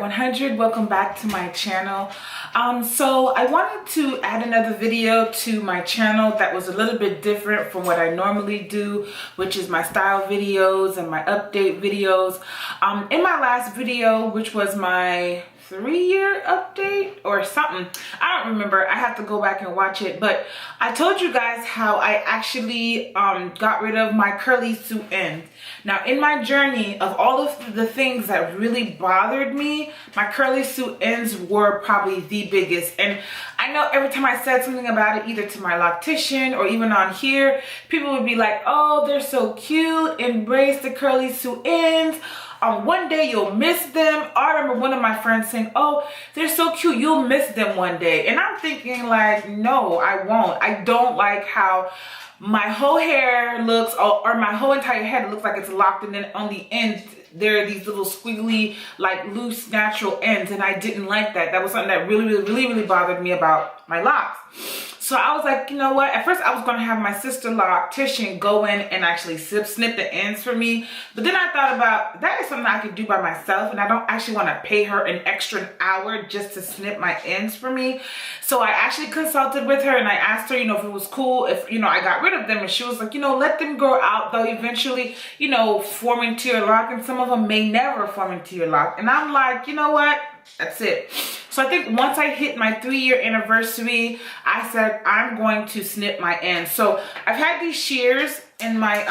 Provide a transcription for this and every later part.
100. Welcome back to my channel. So I wanted to add another video to my channel that was a little bit different from what I normally do, which is my style videos and my update videos. In my last video, which was my 3-year update or something, I don't remember, I have to go back and watch it, but I told you guys how I actually got rid of my curly Sue ends. Now in my journey of all of the things that really bothered me, my curly Sue ends were probably the biggest. And I know every time I said something about it, either to my loctician or even on here, people would be like, oh, they're so cute, embrace the curly Sue ends. One day you'll miss them. I remember one of my friends saying, oh, they're so cute, you'll miss them one day. And I'm thinking like, no, I won't. I don't like how my whole hair looks, or my whole entire head looks like it's locked, and then on the ends there are these little squiggly, like loose natural ends, and I didn't like that. That was something that really bothered me about my locks. So I was like, you know what? At first I was going to have my sister loctician go in and actually snip the ends for me. But then I thought about, that is something I could do by myself, and I don't actually want to pay her an extra hour just to snip my ends for me. So I actually consulted with her and I asked her, if it was cool if, I got rid of them. And she was like, let them grow out. They'll eventually, form into your lock, and some of them may never form into your lock. And I'm like, you know what? That's it. So I think once I hit my 3-year anniversary, I said I'm going to snip my ends. So I've had these shears in my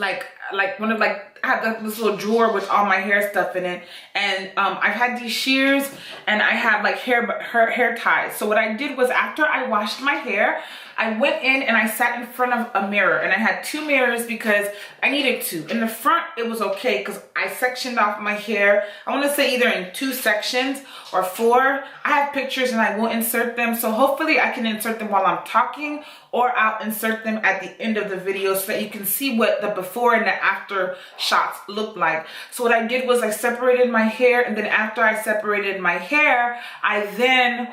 I have this little drawer with all my hair stuff in it, and I've had these shears, and I have like hair ties. So what I did was, after I washed my hair, I went in and I sat in front of a mirror, and I had 2 mirrors because I needed to. In the front, it was okay because I sectioned off my hair. I want to say either in 2 sections or 4. I have pictures and I will insert them. So hopefully I can insert them while I'm talking, or I'll insert them at the end of the video so that you can see what the before and the after shots look like. So what I did was I separated my hair, and then after I separated my hair, I then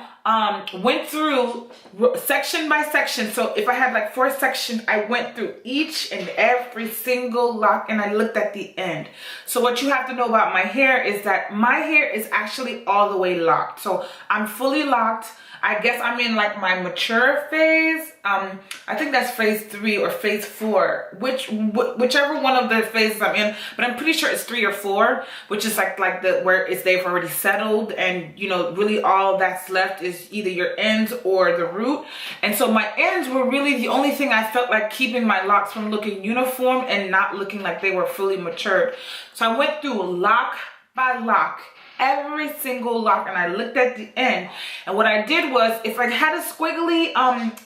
went through section by section. So if I had like 4 sections, I went through each and every single lock and I looked at the end. So what you have to know about my hair is that my hair is actually all the way locked. So I'm fully locked. I guess I'm in like my mature phase. I think that's phase 3 or phase 4, whichever one of the phases I'm in, but I'm pretty sure it's 3 or 4, which is like where they've already settled, and really all that's left is either your ends or the root. And so my ends were really the only thing I felt like keeping my locks from looking uniform and not looking like they were fully matured. So I went through lock by lock, every single lock, and I looked at the end. And what I did was, if I had a squiggly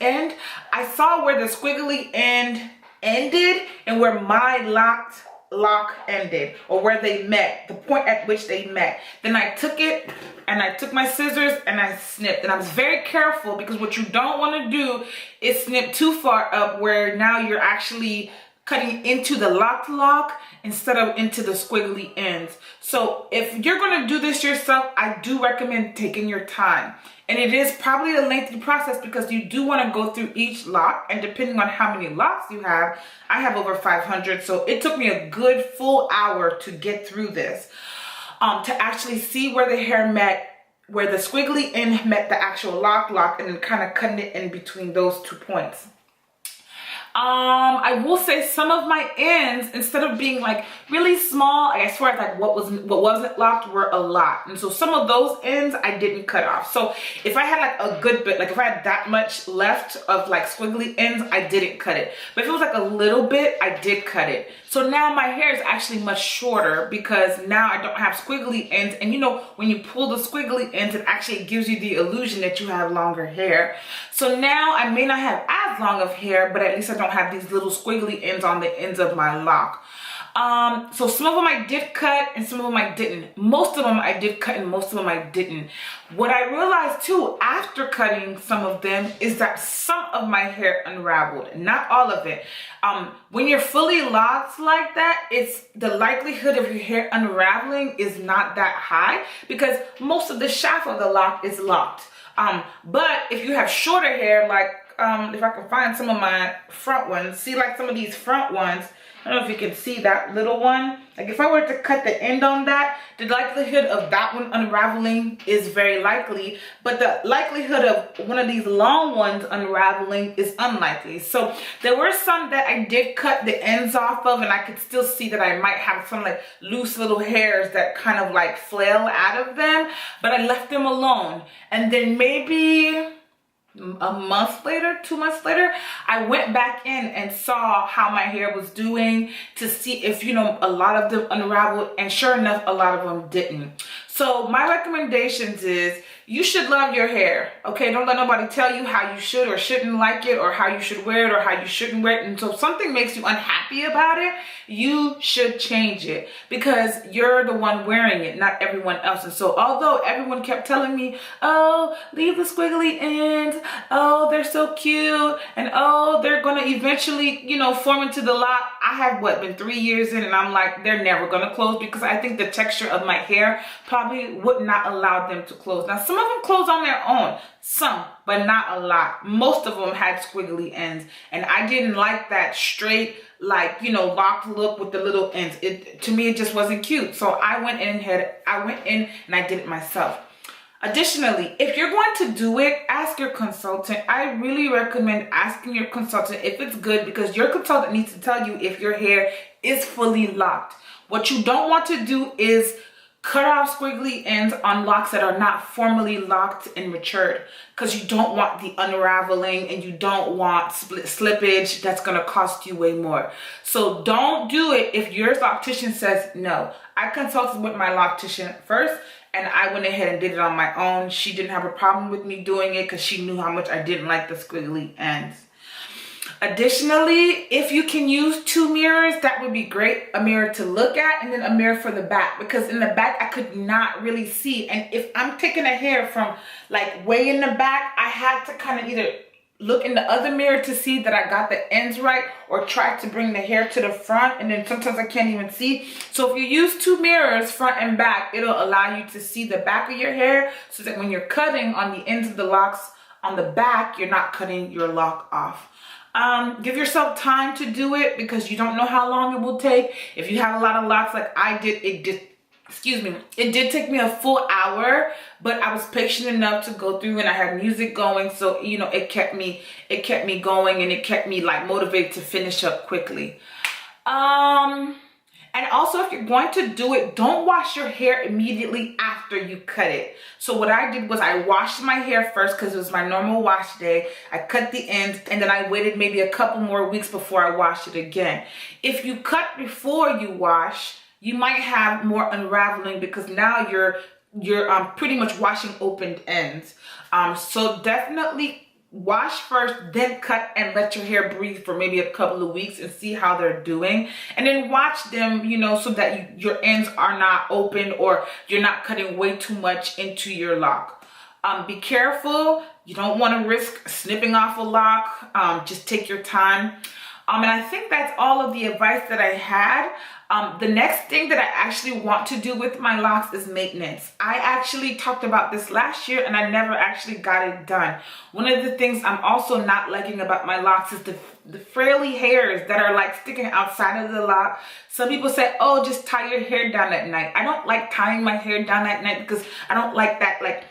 end, I saw where the squiggly end ended and where my lock ended, or where they met, the point at which they met. Then I took it and I took my scissors and I snipped. And I was very careful, because what you don't want to do is snip too far up where now you're actually cutting into the lock instead of into the squiggly ends. So if you're going to do this yourself, I do recommend taking your time. And it is probably a lengthy process because you do want to go through each lock, and depending on how many locks you have, I have over 500. So it took me a good full hour to get through this, to actually see where the hair met, where the squiggly end met the actual lock, and then kind of cutting it in between those 2 points. I will say some of my ends, instead of being like really small, I swear like what wasn't locked were a lot. And so some of those ends I didn't cut off. So if I had like a good bit, like if I had that much left of like squiggly ends, I didn't cut it. But if it was like a little bit, I did cut it. So now my hair is actually much shorter because now I don't have squiggly ends. And when you pull the squiggly ends, it actually gives you the illusion that you have longer hair. So now I may not have as long of hair, but at least I don't have these little squiggly ends on the ends of my lock. So some of them I did cut and some of them I didn't. Most of them I did cut and most of them I didn't. What I realized too after cutting some of them is that some of my hair unraveled, not all of it. When you're fully locked like that, it's the likelihood of your hair unraveling is not that high because most of the shaft of the lock is locked. But if you have shorter hair, like if I can find some of my front ones, see like some of these front ones, I don't know if you can see that little one. Like if I were to cut the end on that, the likelihood of that one unraveling is very likely, but the likelihood of one of these long ones unraveling is unlikely. So there were some that I did cut the ends off of, and I could still see that I might have some like loose little hairs that kind of like flail out of them, but I left them alone. And then maybe a month later, 2 months later, I went back in and saw how my hair was doing to see if, you know, a lot of them unraveled, and sure enough, a lot of them didn't. So my recommendations is you should love your hair, okay? Don't let nobody tell you how you should or shouldn't like it, or how you should wear it or how you shouldn't wear it. And so if something makes you unhappy about it, you should change it, because you're the one wearing it, not everyone else. And so although everyone kept telling me, oh, leave the squiggly ends, oh, they're so cute, and oh, they're gonna eventually, you know, form into the lock, I have been 3 years in, and I'm like, they're never gonna close, because I think the texture of my hair probably would not allow them to close. Now, some of them close on their own, some, but not a lot. Most of them had squiggly ends, and I didn't like that straight, like, you know, locked look with the little ends. To me, it just wasn't cute. So I went in and I did it myself. Additionally, if you're going to do it, ask your consultant. I really recommend asking your consultant if it's good, because your consultant needs to tell you if your hair is fully locked. What you don't want to do is cut off squiggly ends on locks that are not formally locked and matured, because you don't want the unraveling and you don't want slippage that's going to cost you way more. So don't do it if your loctician says no. I consulted with my loctician first, and I went ahead and did it on my own. She didn't have a problem with me doing it because she knew how much I didn't like the squiggly ends. Additionally, if you can use 2 mirrors, that would be great. A mirror to look at and then a mirror for the back, because in the back I could not really see. And if I'm taking a hair from like way in the back, I had to kind of either look in the other mirror to see that I got the ends right, or try to bring the hair to the front, and then sometimes I can't even see. So if you use 2 mirrors, front and back, it'll allow you to see the back of your hair, so that when you're cutting on the ends of the locks on the back, you're not cutting your lock off. Give yourself time to do it, because you don't know how long it will take. If you have a lot of locks like I did, it did take me a full hour, but I was patient enough to go through, and I had music going, so you know, it kept me going, and it kept me like motivated to finish up quickly. And also, if you're going to do it, don't wash your hair immediately after you cut it. So what I did was I washed my hair first, because it was my normal wash day. I cut the ends, and then I waited maybe a couple more weeks before I washed it again. If you cut before you wash, you might have more unraveling, because now you're pretty much washing opened ends. So definitely wash first, then cut, and let your hair breathe for maybe a couple of weeks and see how they're doing, and then watch them, you know, so that your ends are not open, or you're not cutting way too much into your lock. Be careful. You don't want to risk snipping off a lock. Just take your time. And I think that's all of the advice that I had. The next thing that I actually want to do with my locks is maintenance. I actually talked about this last year, and I never actually got it done. One of the things I'm also not liking about my locks is the frilly hairs that are like sticking outside of the lock. Some people say, oh, just tie your hair down at night. I don't like tying my hair down at night, because I don't like that, like,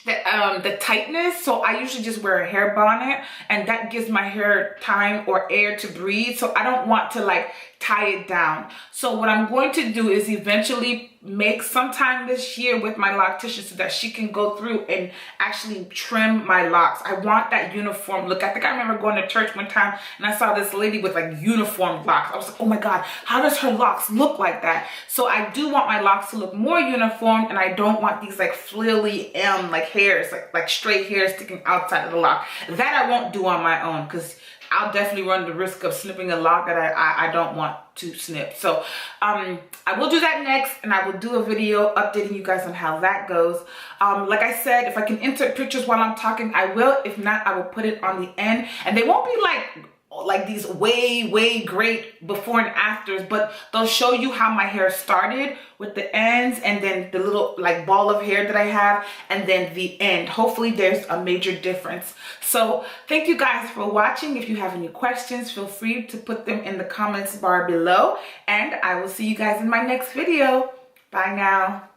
the tightness. So I usually just wear a hair bonnet, and that gives my hair time or air to breathe. So I don't want to like tie it down. So what I'm going to do is eventually make sometime this year with my loctician, so that she can go through and actually trim my locks. I want that uniform look. I think I remember going to church one time, and I saw this lady with like uniform locks. I was like, oh my God, how does her locks look like that? So I do want my locks to look more uniform, and I don't want these like frilly like hairs, like straight hairs sticking outside of the lock. That I won't do on my own, because I'll definitely run the risk of snipping a lock that I don't want to snip. So I will do that next, and I will do a video updating you guys on how that goes. Like I said, if I can insert pictures while I'm talking, I will. If not, I will put it on the end, and they won't be like like these way great before and afters, but they'll show you how my hair started with the ends and then the little like ball of hair that I have and then the end. Hopefully there's a major difference. So thank you guys for watching. If you have any questions, feel free to put them in the comments bar below, and I will see you guys in my next video. Bye now.